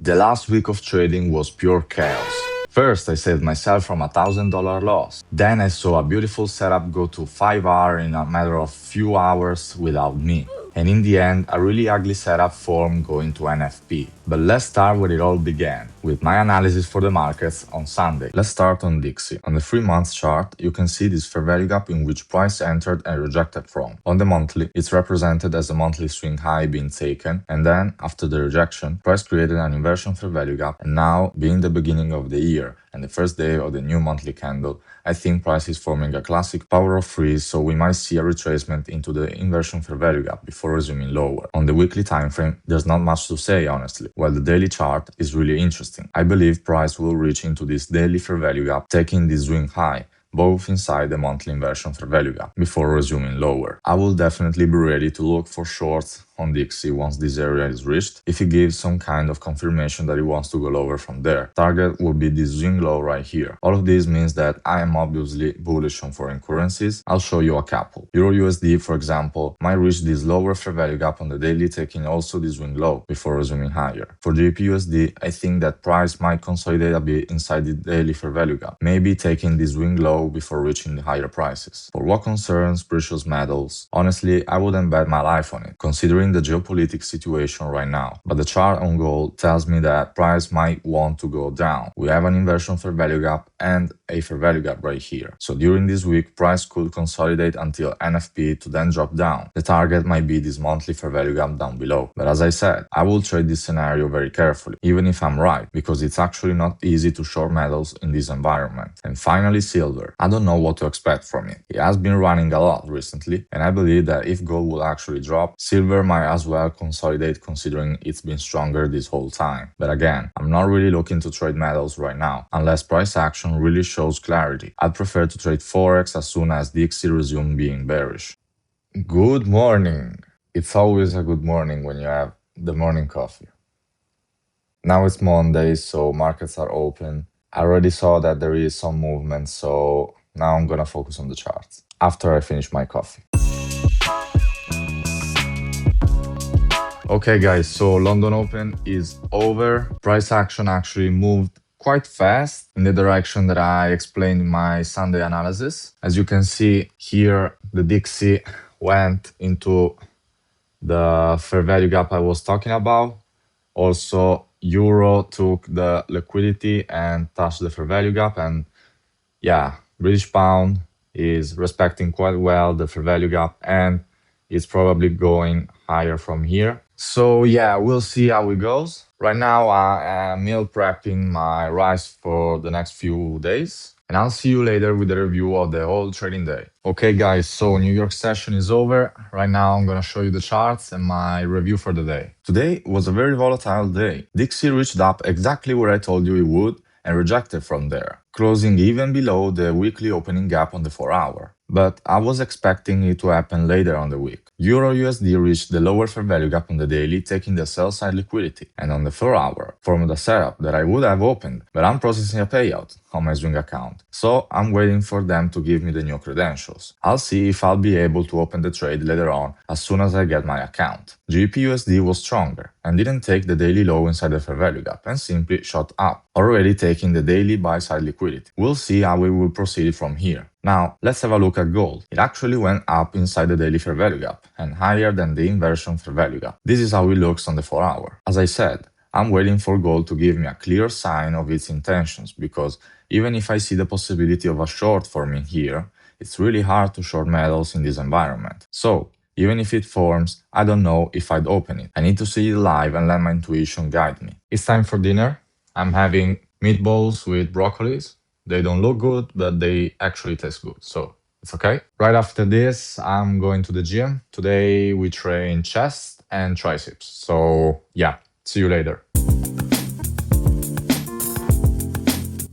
The last week of trading was pure chaos. First, I saved myself from a $1,000 loss. Then I saw a beautiful setup go to 5R in a matter of few hours without me. And in the end, a really ugly setup formed going to NFP. But let's start where it all began, with my analysis for the markets on Sunday. Let's start on Dixie. On the 3 months chart, you can see this fair value gap in which price entered and rejected from. On the monthly, it's represented as a monthly swing high being taken, and then, after the rejection, price created an inversion fair value gap, and now, being the beginning of the year, and the first day of the new monthly candle, I think price is forming a classic power of freeze, so we might see a retracement into the inversion fair value gap before resuming lower. On the weekly time frame, there's not much to say honestly, while the daily chart is really interesting. I believe price will reach into this daily fair value gap, taking this swing high, both inside the monthly inversion fair value gap, before resuming lower. I will definitely be ready to look for shorts on Dixie once this area is reached, if it gives some kind of confirmation that it wants to go lower from there. Target will be this swing low right here. All of this means that I am obviously bullish on foreign currencies. I'll show you a couple. Euro USD, for example, might reach this lower fair value gap on the daily, taking also this swing low before resuming higher. For GBP USD, I think that price might consolidate a bit inside the daily fair value gap, maybe taking this swing low before reaching the higher prices. For what concerns precious metals, honestly, I wouldn't bet my life on it, considering the geopolitical situation right now, but the chart on gold tells me that price might want to go down. We have an inversion fair value gap and a fair value gap right here. So during this week, price could consolidate until NFP to then drop down. The target might be this monthly fair value gap down below. But as I said, I will trade this scenario very carefully, even if I'm right, because it's actually not easy to short metals in this environment. And finally, silver. I don't know what to expect from it. It has been running a lot recently, and I believe that if gold will actually drop, silver might as well consolidate considering it's been stronger this whole time. But again, I'm not really looking to trade metals right now, unless price action really shows clarity. I'd prefer to trade forex as soon as Dixie resume being bearish. Good morning. It's always a good morning when you have the morning coffee. Now it's Monday, so markets are open. I already saw that there is some movement, so now I'm gonna focus on the charts after I finish my coffee. Okay guys, so London Open is over. Price action actually moved quite fast in the direction that I explained in my Sunday analysis. As you can see here, the Dixie went into the fair value gap I was talking about. Also, Euro took the liquidity and touched the fair value gap, and yeah, British pound is respecting quite well the fair value gap and it's probably going higher from here. So yeah, we'll see how it goes. Right now I am meal prepping my rice for the next few days, and I'll see you later with the review of the whole trading day. Okay guys, so New York session is over. Right now I'm gonna show you the charts and my review for the day. Today was a very volatile day. Dixie reached up exactly where I told you it would and rejected from there, closing even below the weekly opening gap on the 4-hour. But I was expecting it to happen later on the week. Euro USD reached the lower fair value gap on the daily, taking the sell side liquidity, and on the 4-hour formed a setup that I would have opened, but I'm processing a payout on my swing account, so I'm waiting for them to give me the new credentials. I'll see if I'll be able to open the trade later on as soon as I get my account. GBP USD was stronger and didn't take the daily low inside the fair value gap and simply shot up, already taking the daily buy side liquidity. We'll see how we will proceed from here. Now, let's have a look at gold. It actually went up inside the daily fair value gap and higher than the inversion fair value gap. This is how it looks on the 4-hour. As I said, I'm waiting for gold to give me a clear sign of its intentions, because even if I see the possibility of a short forming here, it's really hard to short metals in this environment. So, even if it forms, I don't know if I'd open it. I need to see it live and let my intuition guide me. It's time for dinner. I'm having meatballs with broccolis. They don't look good, but they actually taste good, so it's okay. Right after this, I'm going to the gym. Today we train chest and triceps. So yeah, see you later.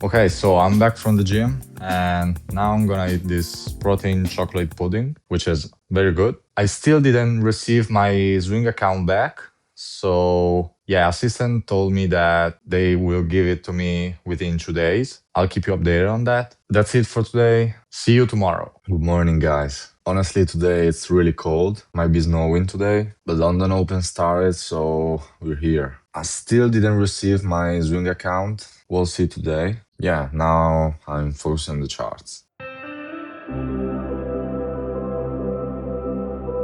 Okay, so I'm back from the gym and now I'm gonna eat this protein chocolate pudding, which is very good. I still didn't receive my swing account back. So yeah, assistant told me that they will give it to me within 2 days. I'll keep you updated on that. That's it for today. See you tomorrow. Good morning, guys. Honestly, today it's really cold. Might be snowing today, but London Open started, so we're here. I still didn't receive my Swing account. We'll see today. Yeah, now I'm focusing on the charts.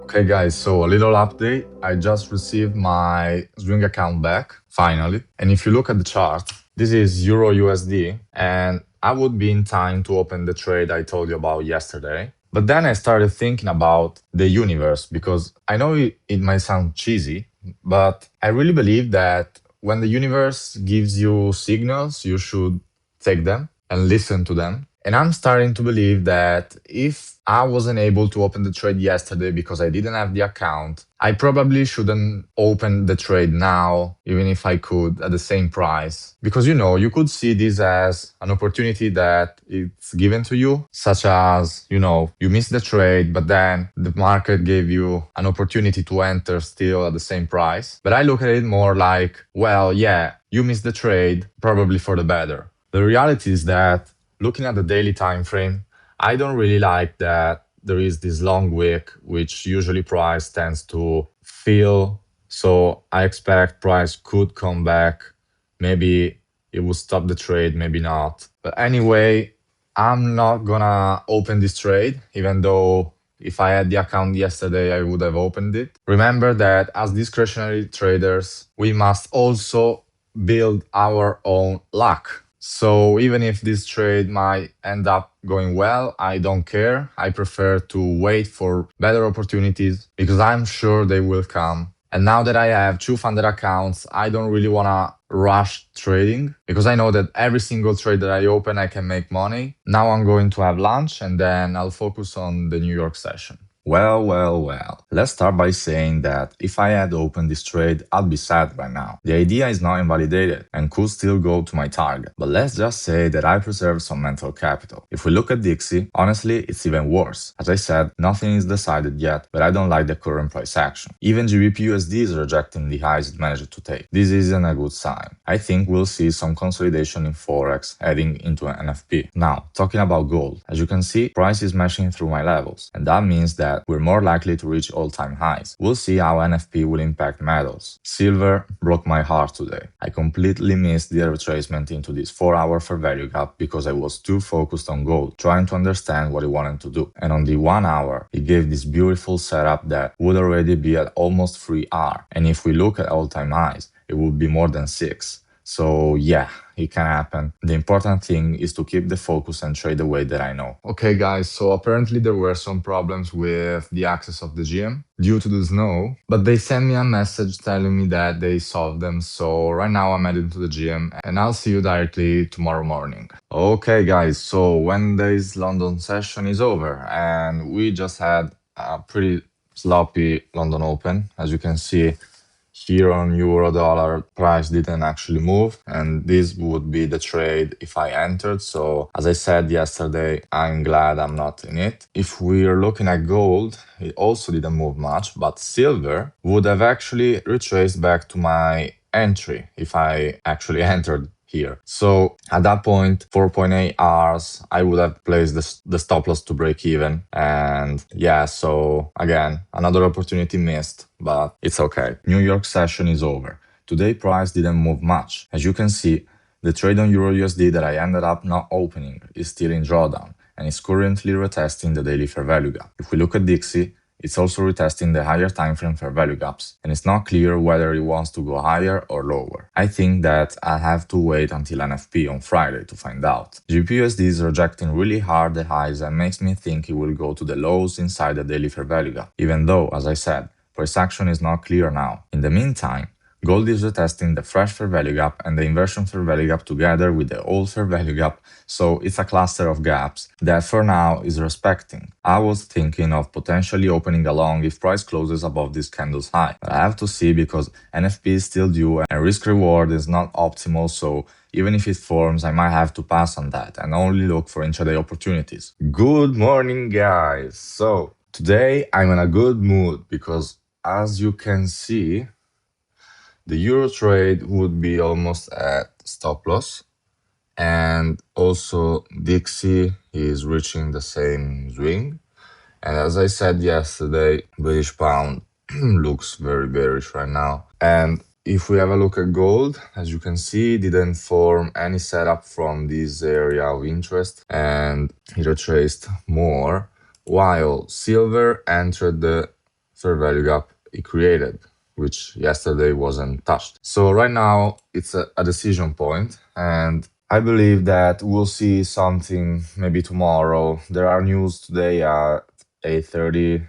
Okay, guys, so a little update. I just received my Swing account back, finally. And if you look at the chart, this is Euro USD, and I would be in time to open the trade I told you about yesterday. But then I started thinking about the universe because I know it might sound cheesy, but I really believe that when the universe gives you signals, you should take them and listen to them. And I'm starting to believe that if I wasn't able to open the trade yesterday because I didn't have the account, I probably shouldn't open the trade now, even if I could at the same price. Because you could see this as an opportunity that it's given to you, such as, you missed the trade, but then the market gave you an opportunity to enter still at the same price. But I look at it more like, well, yeah, you missed the trade, probably for the better. The reality is that looking at the daily time frame, I don't really like that there is this long wick, which usually price tends to fill. So I expect price could come back. Maybe it will stop the trade, maybe not. But anyway, I'm not gonna open this trade, even though if I had the account yesterday, I would have opened it. Remember that as discretionary traders, we must also build our own luck. So even if this trade might end up going well, I don't care. I prefer to wait for better opportunities because I'm sure they will come. And now that I have two funded accounts, I don't really want to rush trading because I know that every single trade that I open, I can make money. Now I'm going to have lunch and then I'll focus on the New York session. Well. Let's start by saying that if I had opened this trade, I'd be sad right now. The idea is not invalidated and could still go to my target. But let's just say that I preserved some mental capital. If we look at Dixie, honestly, it's even worse. As I said, nothing is decided yet, but I don't like the current price action. Even GBP/USD is rejecting the highs it managed to take. This isn't a good sign. I think we'll see some consolidation in forex heading into an NFP. Now, talking about gold, as you can see, price is mashing through my levels, and that means that we're more likely to reach all-time highs. We'll see how NFP will impact metals. Silver broke my heart today. I completely missed the retracement into this 4-hour fair value gap because I was too focused on gold, trying to understand what it wanted to do. And on the 1 hour, it gave this beautiful setup that would already be at almost 3R. And if we look at all-time highs, it would be more than 6. So yeah, it can happen. The important thing is to keep the focus and trade the way that I know. Okay guys, so apparently there were some problems with the access of the gym due to the snow, but they sent me a message telling me that they solved them. So right now I'm heading to the gym and I'll see you directly tomorrow morning. Okay guys, so Wednesday's London session is over and we just had a pretty sloppy London Open. As you can see, here on euro dollar price didn't actually move, and this would be the trade if I entered. So as I said yesterday, I'm glad I'm not in it. If we're looking at gold, it also didn't move much, but silver would have actually retraced back to my entry if I actually entered here. So at that point, 4.8 hours, I would have placed the stop loss to break even. And yeah, so again, another opportunity missed, but it's okay. New York session is over. Today price didn't move much. As you can see, the trade on Euro USD that I ended up not opening is still in drawdown and is currently retesting the daily fair value gap. If we look at Dixie, it's also retesting the higher timeframe fair value gaps, and it's not clear whether it wants to go higher or lower. I think that I'll have to wait until NFP on Friday to find out. GBP/USD is rejecting really hard the highs and makes me think it will go to the lows inside the daily fair value gap, even though, as I said, price action is not clear now. In the meantime, gold is retesting the fresh fair value gap and the inversion fair value gap together with the old fair value gap, so it's a cluster of gaps that for now is respecting. I was thinking of potentially opening along if price closes above this candle's high, but I have to see because NFP is still due and risk reward is not optimal, so even if it forms, I might have to pass on that and only look for intraday opportunities. Good morning, guys! So today I'm in a good mood because, as you can see, the euro trade would be almost at stop loss, and also Dixie is reaching the same swing, And as I said yesterday, British pound looks very bearish right now. And if we have a look at gold, as you can see, it didn't form any setup from this area of interest and it retraced more, while silver entered the fair value gap it created, which yesterday wasn't touched. So right now it's a decision point, and I believe that we'll see something maybe tomorrow. There are news today at 8:30.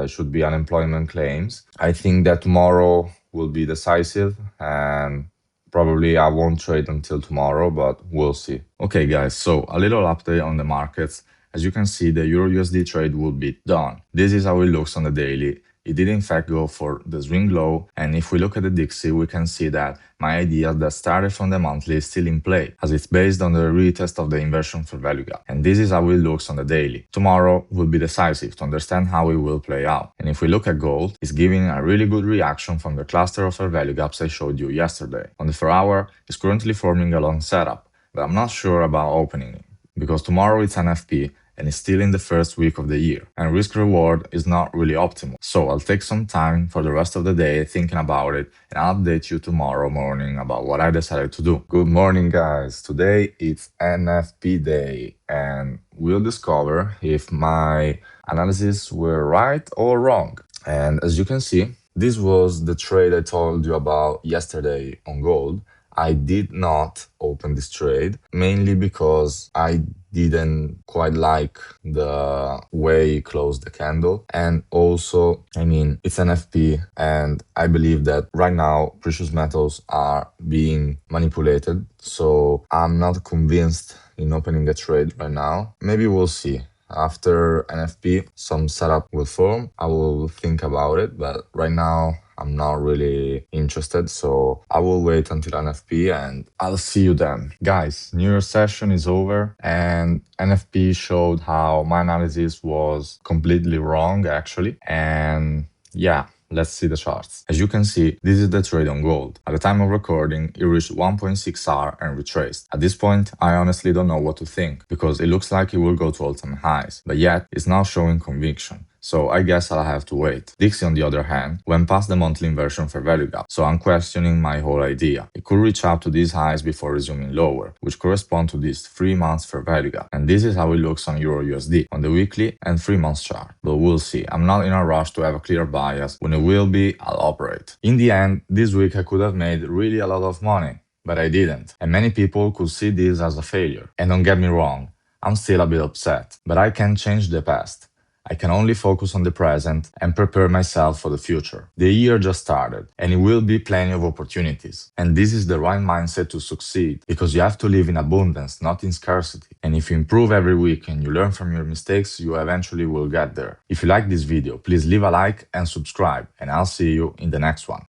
Should be unemployment claims. I think that tomorrow will be decisive, and probably I won't trade until tomorrow, but we'll see. Okay, guys, so a little update on the markets. As you can see, the Euro USD trade will be done. This is how it looks on the daily. It did in fact go for the swing low, and if we look at the Dixie, we can see that my idea that started from the monthly is still in play, as it's based on the retest of the inversion fair value gap. And this is how it looks on the daily. Tomorrow will be decisive to understand how it will play out. And if we look at gold, it's giving a really good reaction from the cluster of fair value gaps I showed you yesterday. On the 4-hour, it's currently forming a long setup, but I'm not sure about opening it, because tomorrow it's NFP and it's still in the first week of the year, and risk reward is not really optimal. So I'll take some time for the rest of the day thinking about it, and I'll update you tomorrow morning about what I decided to do. Good morning, guys. Today it's NFP day, and we'll discover if my analysis were right or wrong. And as you can see, this was the trade I told you about yesterday on gold. I did not open this trade, mainly because I didn't quite like the way it closed the candle. And also, I mean, it's an FP, and I believe that right now precious metals are being manipulated. So I'm not convinced in opening a trade right now. Maybe we'll see. After NFP, some setup will form. I will think about it, but right now I'm not really interested, so I will wait until NFP and I'll see you then. Guys, New Year session is over and NFP showed how my analysis was completely wrong actually. And yeah, let's see the charts. As you can see, this is the trade on gold. At the time of recording, it reached 1.6R and retraced. At this point, I honestly don't know what to think, because it looks like it will go to all-time highs, but yet it's not showing conviction. So I guess I'll have to wait. Dixie, on the other hand, went past the monthly inversion fair value gap, so I'm questioning my whole idea. It could reach up to these highs before resuming lower, which correspond to this 3 months fair value gap. And this is how it looks on Euro USD, on the weekly and 3 months chart. But we'll see. I'm not in a rush to have a clear bias. When it will be, I'll operate. In the end, this week I could have made really a lot of money, but I didn't. And many people could see this as a failure. And don't get me wrong, I'm still a bit upset, but I can't change the past. I can only focus on the present and prepare myself for the future. The year just started, and it will be plenty of opportunities. And this is the right mindset to succeed, because you have to live in abundance, not in scarcity. And if you improve every week and you learn from your mistakes, you eventually will get there. If you like this video, please leave a like and subscribe, and I'll see you in the next one.